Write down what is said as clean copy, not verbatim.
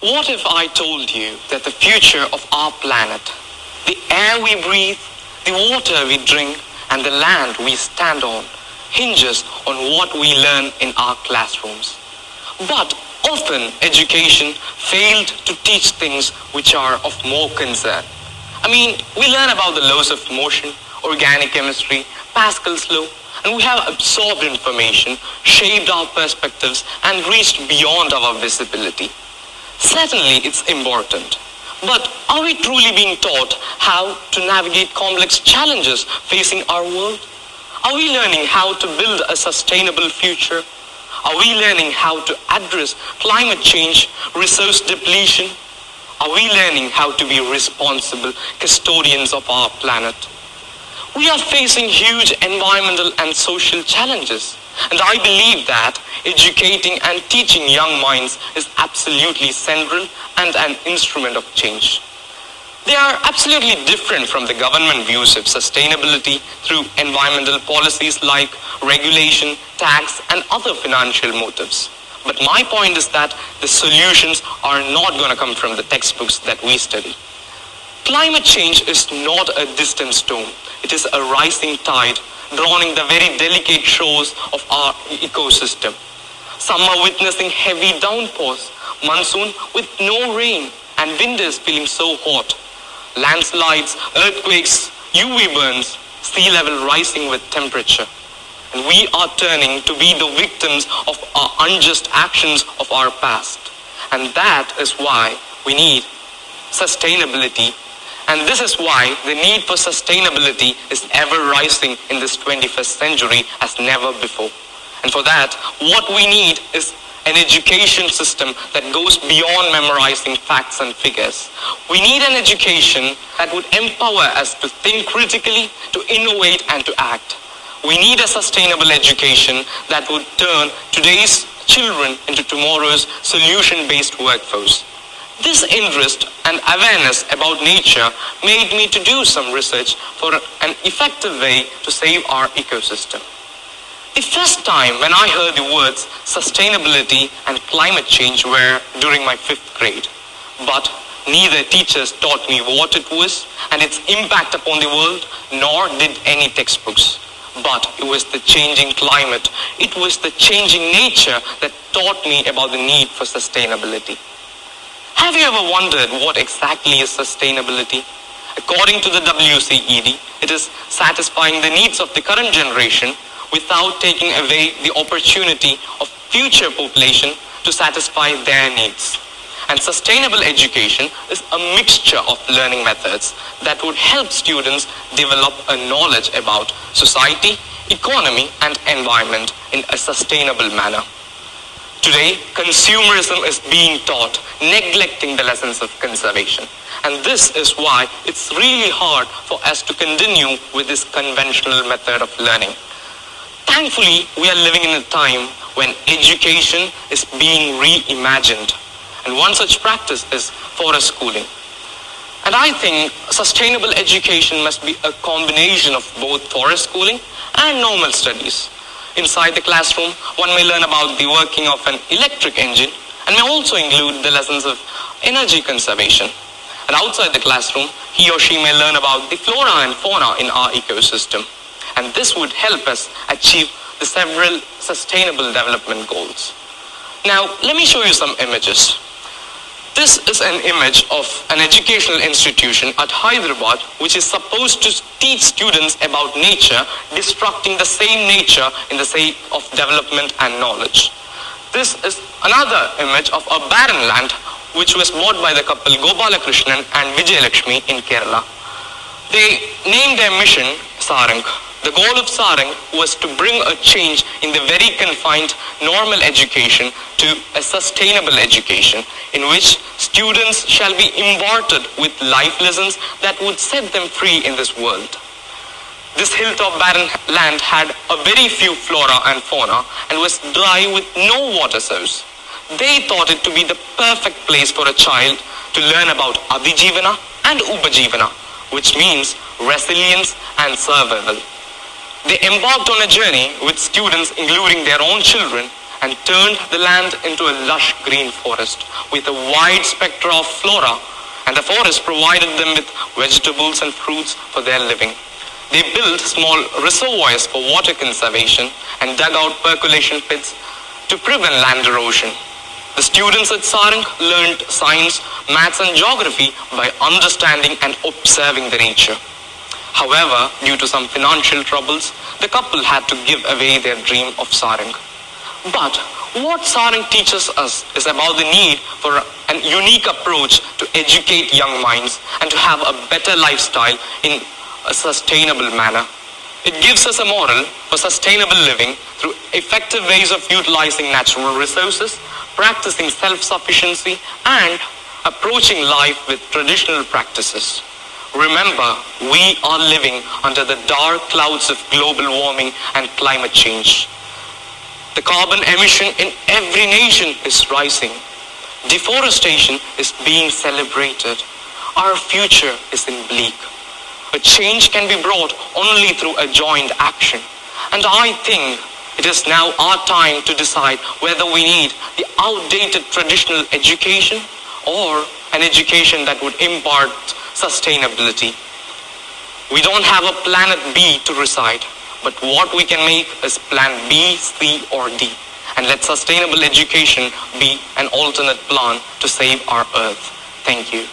What if I told you that the future of our planet, the air we breathe, the water we drink, and the land we stand on, hinges on what we learn in our classrooms? But often education failed to teach things which are of more concern. We learn about the laws of motion, organic chemistry, Pascal's law, and we have absorbed information, shaped our perspectives, and reached beyond our visibility. Certainly, it's important. But are we truly being taught how to navigate complex challenges facing our world? Are we learning how to build a sustainable future? Are we learning how to address climate change, resource depletion? Are we learning how to be responsible custodians of our planet? We are facing huge environmental and social challenges. And I believe that educating and teaching young minds is absolutely central and an instrument of change. They are absolutely different from the government views of sustainability through environmental policies like regulation, tax, and other financial motives. But my point is that the solutions are not going to come from the textbooks that we study. Climate change is not a distant storm. It is a rising tide drowning the very delicate shores of our ecosystem. Some are witnessing heavy downpours, monsoon with no rain, and winters feeling so hot. Landslides, earthquakes, UV burns, sea level rising with temperature. And we are turning to be the victims of our unjust actions of our past. And that is why we need sustainability. And this is why the need for sustainability is ever rising in this 21st century as never before. And for that, what we need is an education system that goes beyond memorizing facts and figures. We need an education that would empower us to think critically, to innovate, and to act. We need a sustainable education that would turn today's children into tomorrow's solution-based workforce. This interest and awareness about nature made me to do some research for an effective way to save our ecosystem. The first time when I heard the words sustainability and climate change were during my 5th grade. But neither teachers taught me what it was and its impact upon the world, nor did any textbooks. But it was the changing climate, it was the changing nature that taught me about the need for sustainability. Have you ever wondered what exactly is sustainability? According to the WCED, it is satisfying the needs of the current generation without taking away the opportunity of future population to satisfy their needs. And sustainable education is a mixture of learning methods that would help students develop a knowledge about society, economy, and environment in a sustainable manner. Today, consumerism is being taught, neglecting the lessons of conservation. And this is why it's really hard for us to continue with this conventional method of learning. Thankfully, we are living in a time when education is being reimagined. And one such practice is forest schooling. And I think sustainable education must be a combination of both forest schooling and normal studies. Inside the classroom, one may learn about the working of an electric engine and may also include the lessons of energy conservation. And outside the classroom, he or she may learn about the flora and fauna in our ecosystem. And this would help us achieve the several sustainable development goals. Now, let me show you some images. This is an image of an educational institution at Hyderabad which is supposed to teach students about nature, destructing the same nature in the sake of development and knowledge. This is another image of a barren land which was bought by the couple Gopalakrishnan and Vijayalakshmi in Kerala. They named their mission Sarang. The goal of Sarang was to bring a change in the very confined normal education to a sustainable education in which students shall be imparted with life lessons that would set them free in this world. This hilltop barren land had a very few flora and fauna and was dry with no water source. They thought it to be the perfect place for a child to learn about Adijivana and Upajivana, which means resilience and survival. They embarked on a journey with students including their own children, and turned the land into a lush green forest with a wide spectrum of flora, and the forest provided them with vegetables and fruits for their living. They built small reservoirs for water conservation and dug out percolation pits to prevent land erosion. The students at Sarang learned science, maths and geography by understanding and observing the nature. However, due to some financial troubles, the couple had to give away their dream of Sarang. But what Sarang teaches us is about the need for a unique approach to educate young minds and to have a better lifestyle in a sustainable manner. It gives us a model for sustainable living through effective ways of utilizing natural resources, practicing self-sufficiency, and approaching life with traditional practices. Remember, we are living under the dark clouds of global warming and climate change. The carbon emission in every nation is rising. Deforestation is being celebrated. Our future is in bleak. But change can be brought only through a joint action. And I think it is now our time to decide whether we need the outdated traditional education or an education that would impart sustainability. We don't have a planet B to reside, but what we can make is plan B, C, or D. And let sustainable education be an alternate plan to save our earth. Thank you.